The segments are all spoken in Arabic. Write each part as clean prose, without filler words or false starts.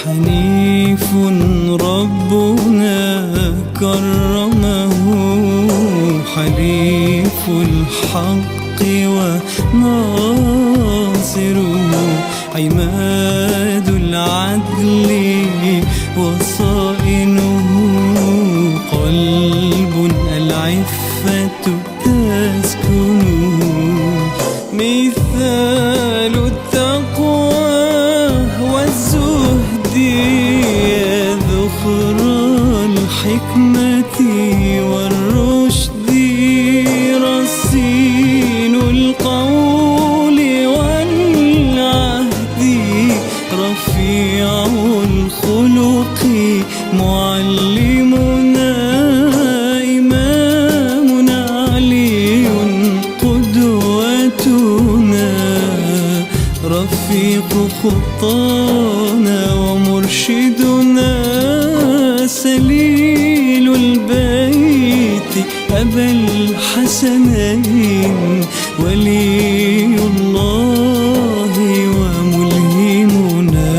حنيف ربنا كرمه، حليف الحق وناصره، عماد العدل وصائنه، قلب العفة تسكنه، مثال التقوى والزهد يا ذخر الحكمة والرشد، رصين القول والعهد، رفيع الخلق معلمنا، إمامنا علي قدوتنا، رفيق خطانا ومرشدنا، سليل البيت أبا الحسنين، ولي الله وملهمنا.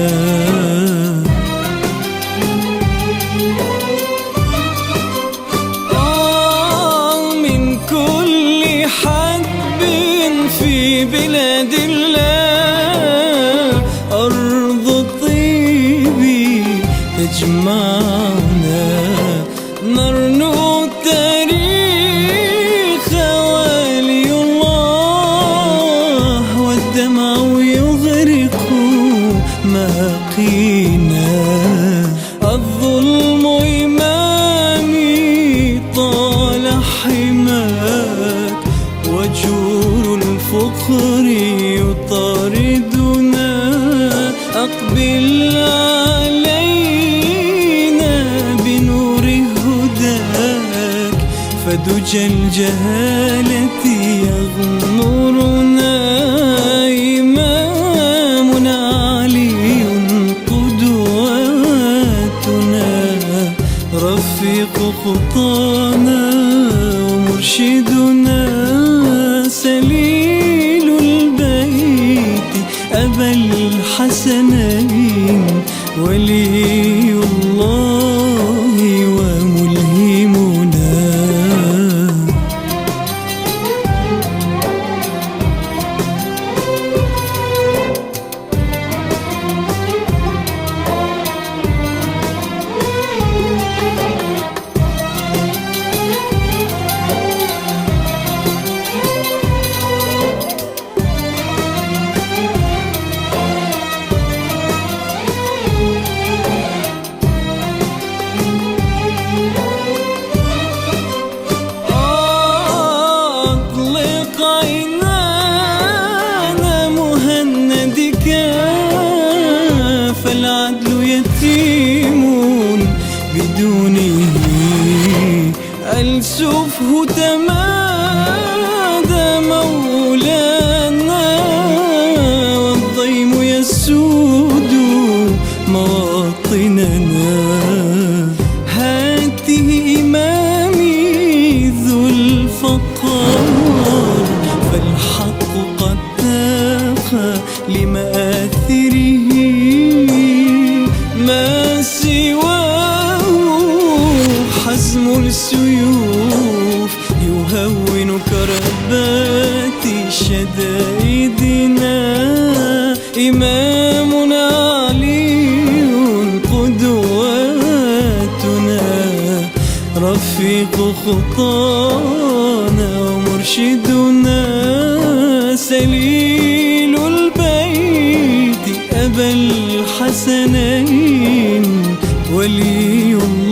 من كل حدب في بلاد الله، أرض طيبي تجمعنا، نرنو التاريخ ولي الله، والدمع يغرق ماقينا، الظلم إمامي طال حماك، وجور الفقر يطاردنا، أقبل علينا بنور هداك، فدجى الجهالة يغمرنا، إمامنا علي قدوتنا، رفيق خطانا ومرشدنا، سليل البيت أبا الحسنين، ولي الله وملهمنا. فلسفه تمادى مولانا، والضيم يسود مواطننا. هاته إمامي ذو الفقار، فالحق قد تاخى لمآثره، ما سواه حزم السيوف يهون كربات شدائدنا. إمامنا علي قدواتنا، رفيق خطانا ومرشدنا. سليل البيت أبا الحسنين ولي الله.